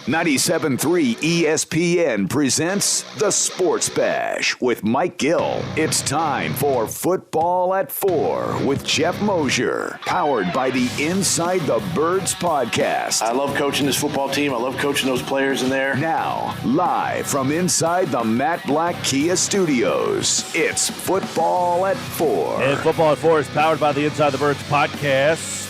97.3 ESPN presents The Sports Bash with Mike Gill. It's time for Football at 4 with Geoff Mosher, powered by the Inside the Birds podcast. I love coaching this football team. I love coaching those players in there. Now, live from inside the Matt Black Kia Studios, it's Football at 4. And Football at 4 is powered by the Inside the Birds podcast.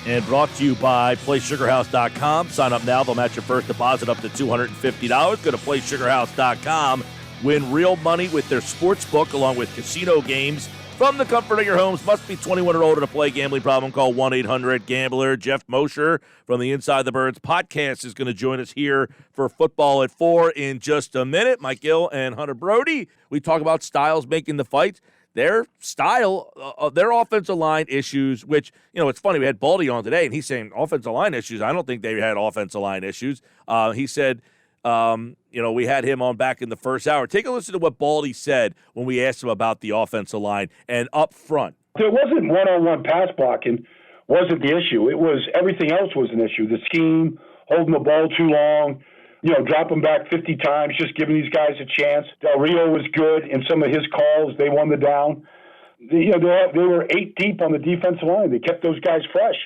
And brought to you by PlaySugarHouse.com. Sign up now. They'll match your first deposit up to $250. Go to PlaySugarHouse.com. Win real money with their sports book along with casino games from the comfort of your homes. Must be 21 or older to play. Gambling problem? Call 1-800-GAMBLER. Geoff Mosher from the Inside the Birds podcast is going to join us here for Football at 4 in just a minute. Mike Gill and Hunter Brody. We talk about styles making the fights. Their style, their offensive line issues, which, you know, it's funny. We had Baldy on today, and he's saying offensive line issues. I don't think they had offensive line issues. He said, we had him on back in the first hour. Take a listen to what Baldy said when we asked him about the offensive line and up front. It wasn't one-on-one pass blocking wasn't the issue. It was everything else was an issue. The scheme, holding the ball too long, dropping back 50 times, just giving these guys a chance. Del Rio was good in some of his calls. They won the down. They were 8 deep on the defensive line. They kept those guys fresh.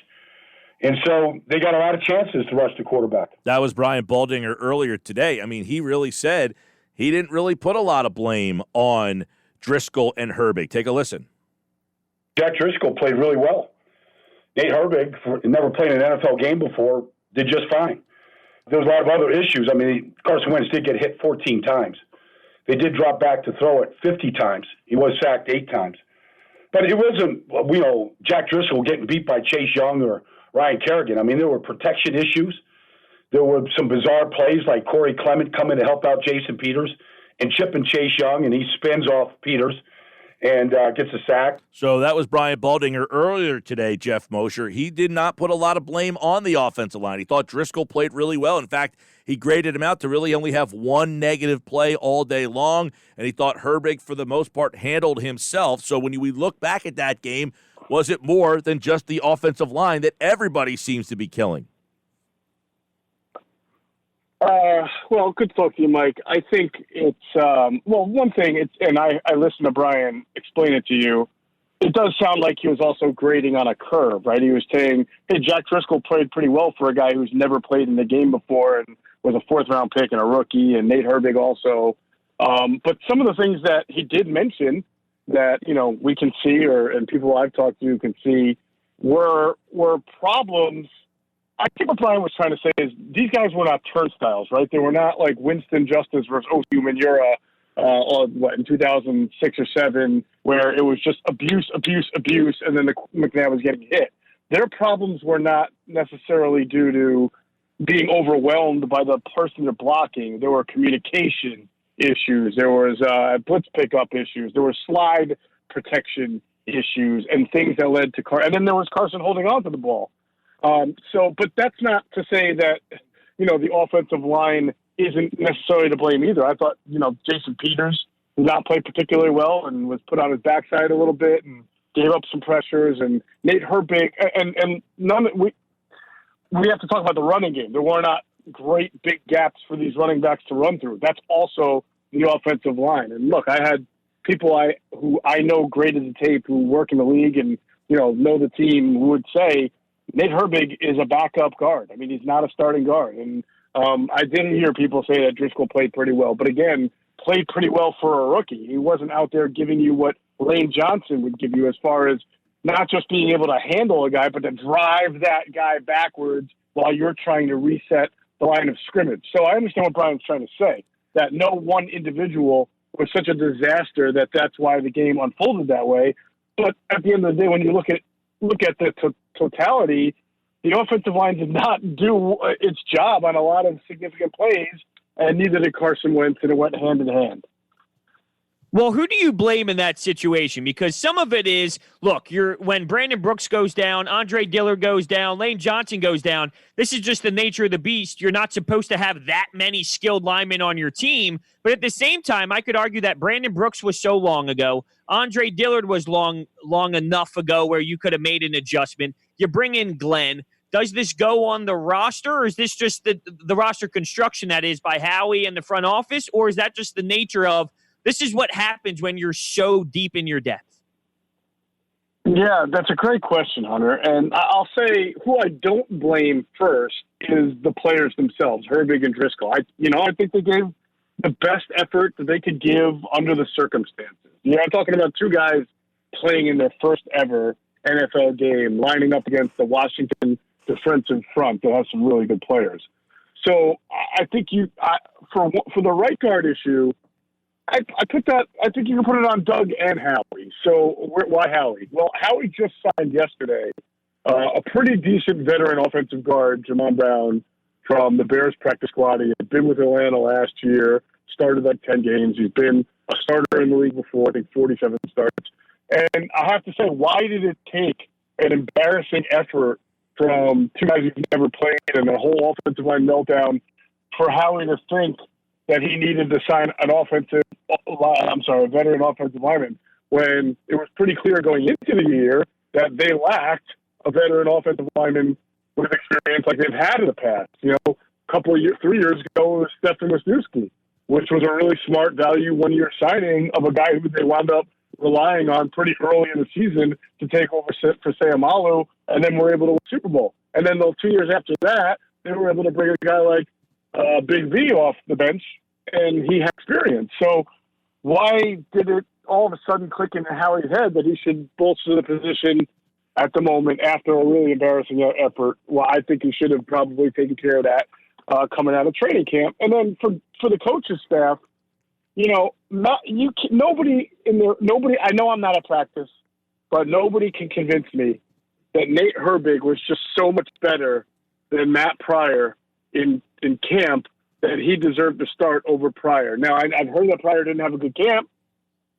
And so they got a lot of chances to rush the quarterback. That was Brian Baldinger earlier today. I mean, he really said he didn't really put a lot of blame on Driscoll and Herbig. Take a listen. Jack Driscoll played really well. Nate Herbig, never played an NFL game before, did just fine. There was a lot of other issues. I mean, Carson Wentz did get hit 14 times. They did drop back to throw it 50 times. He was sacked 8 times. But it wasn't, Jack Driscoll getting beat by Chase Young or Ryan Kerrigan. I mean, there were protection issues. There were some bizarre plays like Corey Clement coming to help out Jason Peters and chipping Chase Young, and he spins off Peters and gets a sack. So that was Brian Baldinger earlier today, Geoff Mosher. He did not put a lot of blame on the offensive line. He thought Driscoll played really well. In fact, he graded him out to really only have one negative play all day long, and he thought Herbig, for the most part, handled himself. So when we look back at that game, was it more than just the offensive line that everybody seems to be killing? Well, good talk to you, Mike. I think it's, one thing, and I listened to Brian explain it to you. It does sound like he was also grading on a curve, right? He was saying, hey, Jack Driscoll played pretty well for a guy who's never played in the game before and was a 4th-round pick and a rookie, and Nate Herbig also. But some of the things that he did mention that, we can see and people I've talked to can see were problems. I think what Brian was trying to say is these guys were not turnstiles, right? They were not like Winston Justice versus Osi Manura in 2006 or 7, where it was just abuse, and then the McNabb was getting hit. Their problems were not necessarily due to being overwhelmed by the person they're blocking. There were communication issues. There was blitz pickup issues. There were slide protection issues and things that led to and then there was Carson holding on to the ball. But that's not to say that, the offensive line isn't necessarily to blame either. I thought, Jason Peters did not play particularly well and was put on his backside a little bit and gave up some pressures, and Nate Herbig and we have to talk about the running game. There were not great big gaps for these running backs to run through. That's also the offensive line. And look, I had people who I know graded the tape who work in the league and, know the team who would say, Nate Herbig is a backup guard. I mean, he's not a starting guard. And I didn't hear people say that Driscoll played pretty well. But again, played pretty well for a rookie. He wasn't out there giving you what Lane Johnson would give you as far as not just being able to handle a guy, but to drive that guy backwards while you're trying to reset the line of scrimmage. So I understand what Brian's trying to say, that no one individual was such a disaster that's why the game unfolded that way. But at the end of the day, when you look at the totality, the offensive line did not do its job on a lot of significant plays, and neither did Carson Wentz, and it went hand in hand. Well, who do you blame in that situation? Because some of it is, look, when Brandon Brooks goes down, Andre Dillard goes down, Lane Johnson goes down, this is just the nature of the beast. You're not supposed to have that many skilled linemen on your team. But at the same time, I could argue that Brandon Brooks was so long ago. Andre Dillard was long enough ago where you could have made an adjustment. You bring in Glenn. does this go on the roster, or is this just the roster construction that is by Howie and the front office, or is that just the nature of this is what happens when you're so deep in your depth? Yeah, that's a great question, Hunter. And I'll say who I don't blame first is the players themselves, Herbig and Driscoll. I think they gave the best effort that they could give under the circumstances. I'm talking about two guys playing in their first ever NFL game, lining up against the Washington defensive front that has some really good players. So I think for the right guard issue, I think you can put it on Doug and Howie. So why Howie? Well, Howie just signed yesterday a pretty decent veteran offensive guard, Jamon Brown, from the Bears practice squad. He had been with Atlanta last year, started like 10 games. He's been a starter in the league before, I think 47 starts. And I have to say, why did it take an embarrassing effort from two guys who've never played and a whole offensive line meltdown for Howie to think that he needed to sign a veteran offensive lineman, when it was pretty clear going into the year that they lacked a veteran offensive lineman with experience like they've had in the past. A couple of 3 years ago, it was Stefan Wisniewski, which was a really smart value one-year signing of a guy who they wound up relying on pretty early in the season to take over for Sayamalu, and then were able to win the Super Bowl. And then the 2 years after that, they were able to bring a guy like Big V off the bench, and he had experience. So why did it all of a sudden click into Howie's head that he should bolster the position at the moment after a really embarrassing effort? Well, I think he should have probably taken care of that coming out of training camp. And then for the coach's staff, nobody. I know I'm not at practice, but nobody can convince me that Nate Herbig was just so much better than Matt Pryor in camp that he deserved to start over Pryor. Now, I've heard that Pryor didn't have a good camp.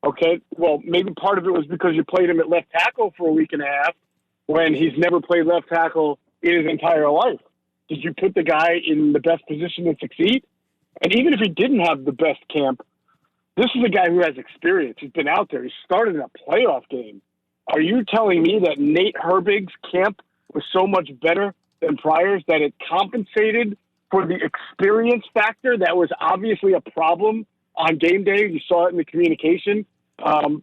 Okay, well, maybe part of it was because you played him at left tackle for a week and a half when he's never played left tackle in his entire life. Did you put the guy in the best position to succeed? And even if he didn't have the best camp, this is a guy who has experience. He's been out there. He started in a playoff game. Are you telling me that Nate Herbig's camp was so much better than Pryor's that it compensated for the experience factor that was obviously a problem on game day? You saw it in the communication and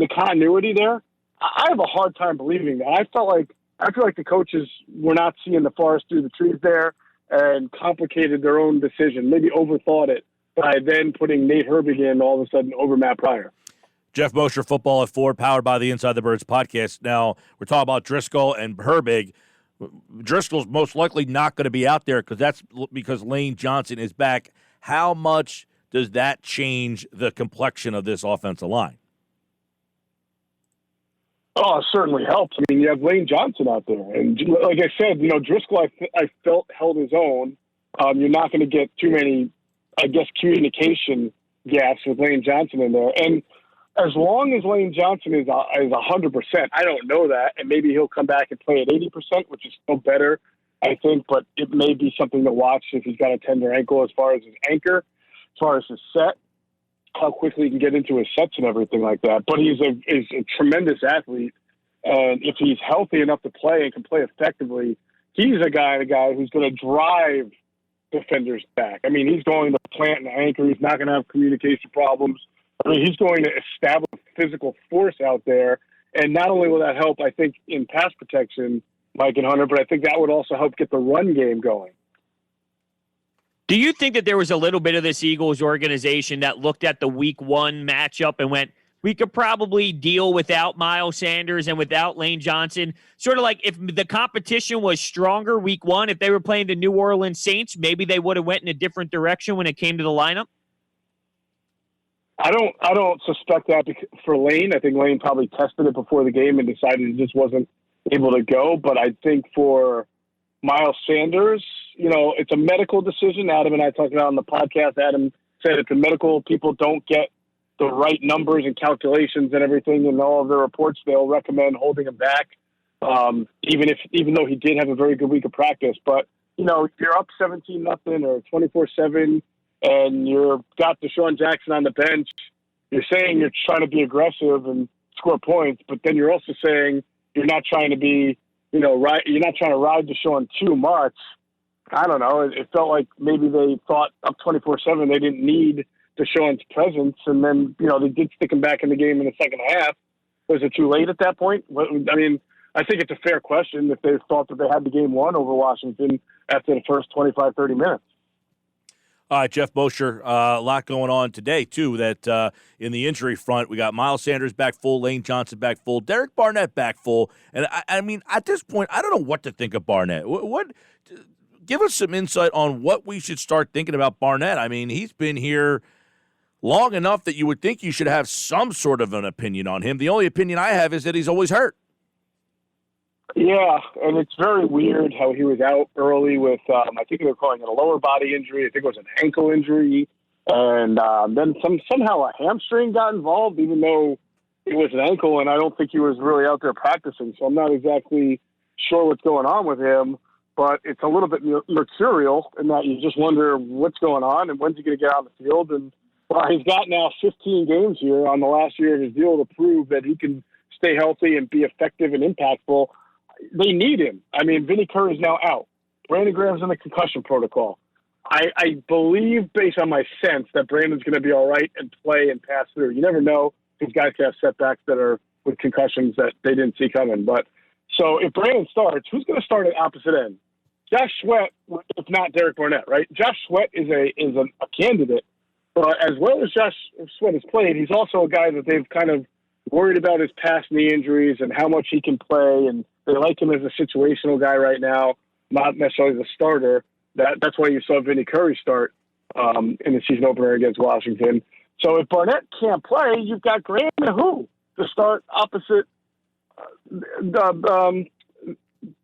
the continuity there. I have a hard time believing that. I feel like the coaches were not seeing the forest through the trees there and complicated their own decision, maybe overthought it by then putting Nate Herbig in all of a sudden over Matt Pryor. Geoff Mosher, Football at 4, powered by the Inside the Birds podcast. Now, we're talking about Driscoll and Herbig. Driscoll's most likely not going to be out there because Lane Johnson is back. How much does that change the complexion of this offensive line? Oh, it certainly helps. I mean, you have Lane Johnson out there. And like I said, Driscoll, I felt held his own. You're not going to get too many, communication gaps with Lane Johnson in there. And as long as Lane Johnson is 100%, I don't know that, and maybe he'll come back and play at 80%, which is still better, I think, but it may be something to watch if he's got a tender ankle as far as his anchor, as far as his set, how quickly he can get into his sets and everything like that. But he's a tremendous athlete, and if he's healthy enough to play and can play effectively, he's a guy who's going to drive defenders back. I mean, he's going to plant an anchor. He's not going to have communication problems. I mean, he's going to establish a physical force out there. And not only will that help, I think, in pass protection, Mike and Hunter, but I think that would also help get the run game going. Do you think that there was a little bit of this Eagles organization that looked at the week one matchup and went, we could probably deal without Miles Sanders and without Lane Johnson? Sort of like if the competition was stronger week one, if they were playing the New Orleans Saints, maybe they would have went in a different direction when it came to the lineup? I don't suspect that for Lane. I think Lane probably tested it before the game and decided he just wasn't able to go. But I think for Miles Sanders, it's a medical decision. Adam and I talked about it on the podcast. Adam said if the medical people don't get the right numbers and calculations and everything in all of their reports, they'll recommend holding him back, even though he did have a very good week of practice. But, you're up 17-0 or 24-7, and you've got Deshaun Jackson on the bench. You're saying you're trying to be aggressive and score points, but then you're also saying you're not trying to be you're not trying to ride Deshaun too much. I don't know. It felt like maybe they thought up 24/7 they didn't need Deshaun's presence, and then they did stick him back in the game in the second half. Was it too late at that point? I mean, I think it's a fair question if they thought that they had the game won over Washington after the first 25, 30 minutes. All right, Geoff Mosher, a lot going on today, too, that in the injury front, we got Miles Sanders back full, Lane Johnson back full, Derek Barnett back full. And, I mean, at this point, I don't know what to think of Barnett. Give us some insight on what we should start thinking about Barnett. I mean, he's been here long enough that you would think you should have some sort of an opinion on him. The only opinion I have is that he's always hurt. Yeah, and it's very weird how he was out early with, I think they were calling it a lower body injury. I think it was an ankle injury. And then somehow a hamstring got involved, even though it was an ankle, and I don't think he was really out there practicing. So I'm not exactly sure what's going on with him, but it's a little bit mercurial in that you just wonder what's going on and when's he going to get on the field. And he's got now 15 games here on the last year of his deal to prove that he can stay healthy and be effective and impactful. They need him. I mean, Vinny Curry is now out. Brandon Graham's in the concussion protocol. I believe, based on my sense, that Brandon's going to be all right and play and pass through. You never know. These guys can have setbacks that are with concussions that they didn't see coming. But so if Brandon starts, who's going to start at opposite end? Josh Sweat, if not Derek Barnett, right? Josh Sweat is a candidate. But as well as Josh Sweat has played, he's also a guy that they've kind of worried about his past knee injuries and how much he can play, and they like him as a situational guy right now, not necessarily the starter. That's why you saw Vinny Curry start in the season opener against Washington. So if Barnett can't play, you've got Graham and who to start opposite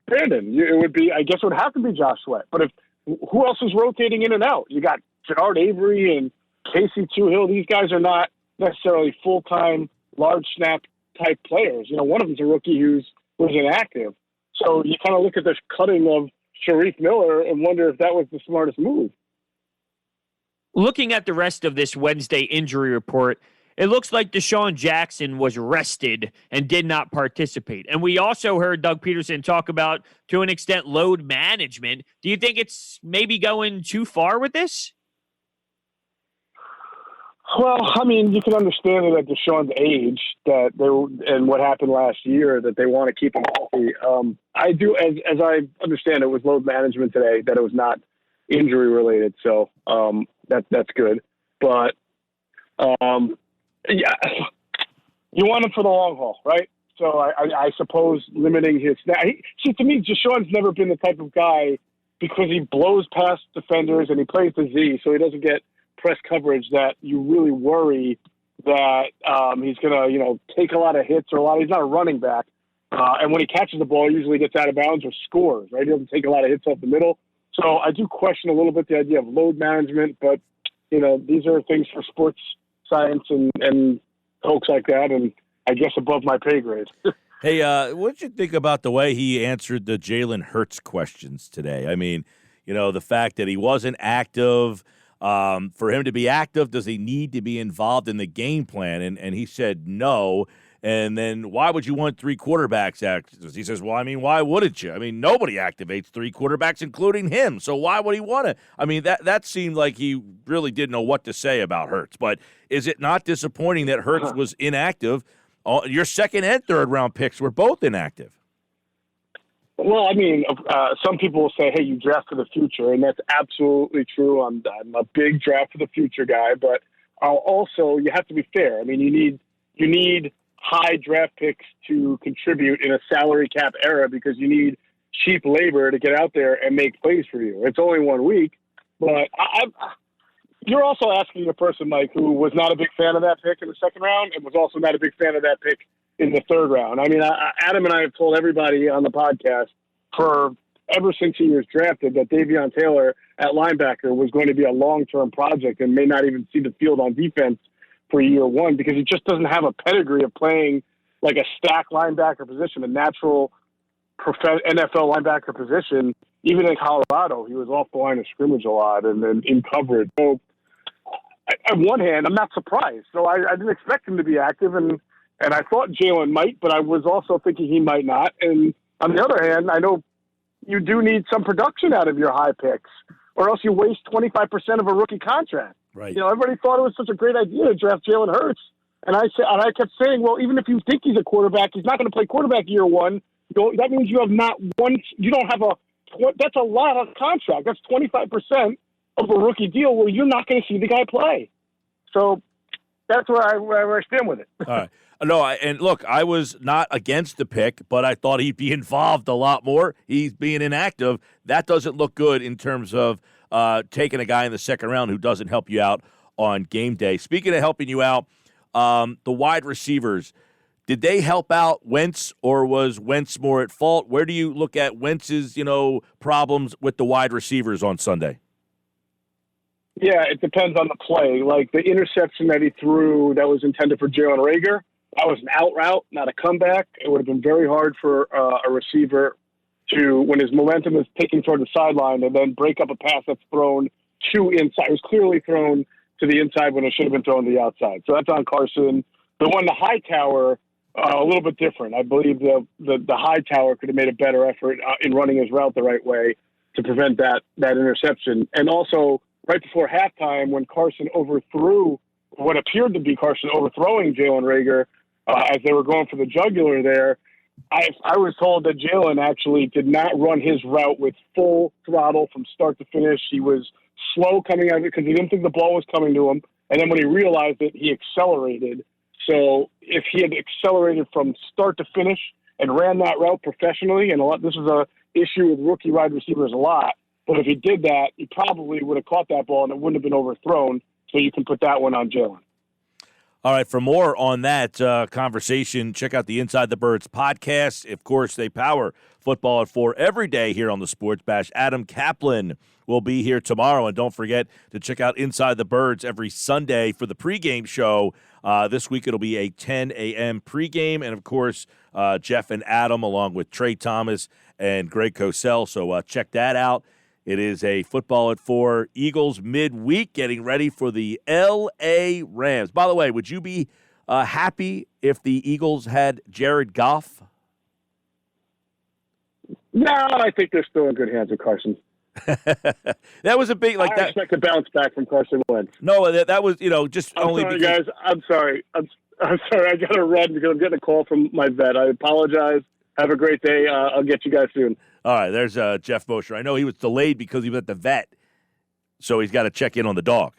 Brandon? It would be, I guess, it would have to be Josh Sweat. But who else is rotating in and out? You got Jannard Avery and Casey Toohill. These guys are not necessarily full-time, large snap type players. One of them's a rookie who's inactive. So you kind of look at this cutting of Sharif Miller and wonder if that was the smartest move. Looking at the rest of this Wednesday injury report, it looks like Deshaun Jackson was rested and did not participate. And we also heard Doug Peterson talk about, to an extent, load management. Do you think it's maybe going too far with this? Well, I mean, you can understand it at Deshaun's age and what happened last year, that they want to keep him healthy. I do, as I understand it, was load management today, that it was not injury related. So that's good. But yeah, you want him for the long haul, right? So I suppose limiting his snap. See, to me, Deshaun's never been the type of guy, because he blows past defenders and he plays the Z, so he doesn't get press coverage, that you really worry that he's going to, take a lot of hits he's not a running back. And when he catches the ball, he usually gets out of bounds or scores, right? He doesn't take a lot of hits off the middle. So I do question a little bit the idea of load management, but, these are things for sports science and folks like that, and I guess above my pay grade. Hey, what did you think about the way he answered the Jalen Hurts questions today? I mean, the fact that he wasn't active. For him to be active, does he need to be involved in the game plan? And he said no. And then why would you want three quarterbacks active? He says, well, I mean, why wouldn't you? I mean, nobody activates three quarterbacks, including him. So why would he want to? I mean, that seemed like he really didn't know what to say about Hurts. But is it not disappointing that Hurts was inactive? Your second and third round picks were both inactive. Well, I mean, some people will say, hey, you draft for the future, and that's absolutely true. I'm a big draft for the future guy, but also you have to be fair. I mean, you need high draft picks to contribute in a salary cap era, because you need cheap labor to get out there and make plays for you. It's only 1 week, but you're also asking a person, Mike, who was not a big fan of that pick in the second round and was also not a big fan of that pick in the third round. I mean, Adam and I have told everybody on the podcast ever since he was drafted that Davion Taylor at linebacker was going to be a long-term project and may not even see the field on defense for year one, because he just doesn't have a pedigree of playing like a stack linebacker position, a natural NFL linebacker position. Even in Colorado, he was off the line of scrimmage a lot and then in coverage. So on one hand, I'm not surprised. So I didn't expect him to be active, and I thought Jalen might, but I was also thinking he might not. And On the other hand, I know you do need some production out of your high picks, or else you waste 25% of a rookie contract. Right. Everybody thought it was such a great idea to draft Jalen Hurts. And I kept saying, well, even if you think he's a quarterback, he's not going to play quarterback year one. That means you have not one. You don't have that's a lot of contract. That's 25% of a rookie deal where you're not going to see the guy play. So that's where I stand with it. All right. No, and look, I was not against the pick, but I thought he'd be involved a lot more. He's being inactive. That doesn't look good in terms of taking a guy in the second round who doesn't help you out on game day. Speaking of helping you out, the wide receivers, did they help out Wentz, or was Wentz more at fault? Where do you look at Wentz's, problems with the wide receivers on Sunday? Yeah, it depends on the play. Like the interception that he threw that was intended for Jalen Reagor, that was an out route, not a comeback. It would have been very hard for a receiver to, when his momentum is taking toward the sideline, and then break up a pass that's thrown to inside. It was clearly thrown to the inside when it should have been thrown to the outside. So that's on Carson. The one, the Hightower, a little bit different. I believe the Hightower could have made a better effort in running his route the right way to prevent that interception. And also, right before halftime, when Carson overthrew what appeared to be Carson overthrowing Jalen Reagor as they were going for the jugular there, I was told that Jalen actually did not run his route with full throttle from start to finish. He was slow coming out of it because he didn't think the ball was coming to him. And then when he realized it, he accelerated. So if he had accelerated from start to finish and ran that route professionally, and this is a issue with rookie wide receivers a lot, but if he did that, he probably would have caught that ball and it wouldn't have been overthrown. So you can put that one on Jalen. All right, for more on that conversation, check out the Inside the Birds podcast. Of course, they power Football at 4 every day here on the Sports Bash. Adam Kaplan will be here tomorrow. And don't forget to check out Inside the Birds every Sunday for the pregame show. This week it'll be a 10 a.m. pregame. And, of course, Jeff and Adam along with Trey Thomas and Greg Cosell. So check that out. It is a Football at 4 Eagles midweek getting ready for the L.A. Rams. By the way, would you be happy if the Eagles had Jared Goff? No, I think they're still in good hands with Carson. That was a big I expect a bounce back from Carson Wentz. No, that was just I'm only sorry, because. guys. I'm sorry. I'm sorry. I got to run because I'm getting a call from my vet. I apologize. Have a great day. I'll get you guys soon. All right, there's Geoff Mosher. I know he was delayed because he was at the vet, so he's got to check in on the dog.